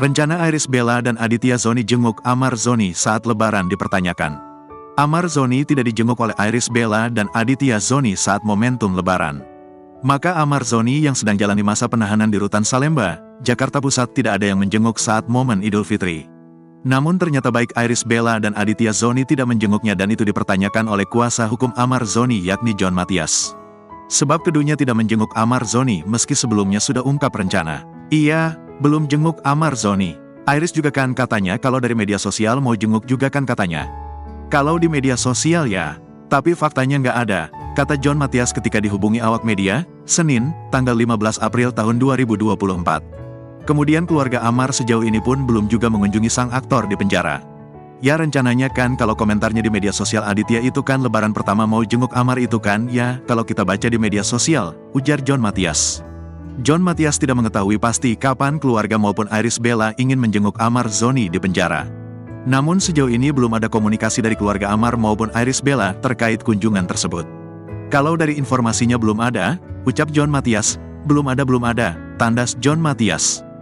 Rencana Iris Bella dan Aditya Zoni jenguk Amar Zoni saat Lebaran dipertanyakan. Amar Zoni tidak dijenguk oleh Iris Bella dan Aditya Zoni saat momentum Lebaran. Maka Amar Zoni yang sedang jalani masa penahanan di Rutan Salemba, Jakarta Pusat tidak ada yang menjenguk saat momen Idul Fitri. Namun ternyata baik Iris Bella dan Aditya Zoni tidak menjenguknya dan itu dipertanyakan oleh kuasa hukum Amar Zoni yakni John Matias. Sebab keduanya tidak menjenguk Amar Zoni meski sebelumnya sudah ungkap rencana. Iya, belum jenguk Amar Zoni. Iris juga kan katanya kalau dari media sosial mau jenguk juga kan katanya. Kalau di media sosial ya, tapi faktanya nggak ada, kata John Matias ketika dihubungi awak media, Senin, tanggal 15 April tahun 2024. Kemudian keluarga Amar sejauh ini pun belum juga mengunjungi sang aktor di penjara. Ya rencananya kan kalau komentarnya di media sosial Aditya itu kan Lebaran pertama mau jenguk Amar itu kan ya kalau kita baca di media sosial, ujar John Matias. John Matias tidak mengetahui pasti kapan keluarga maupun Iris Bella ingin menjenguk Amar Zoni di penjara. Namun sejauh ini belum ada komunikasi dari keluarga Amar maupun Iris Bella terkait kunjungan tersebut. Kalau dari informasinya belum ada, ucap John Matias, belum ada, tandas John Matias.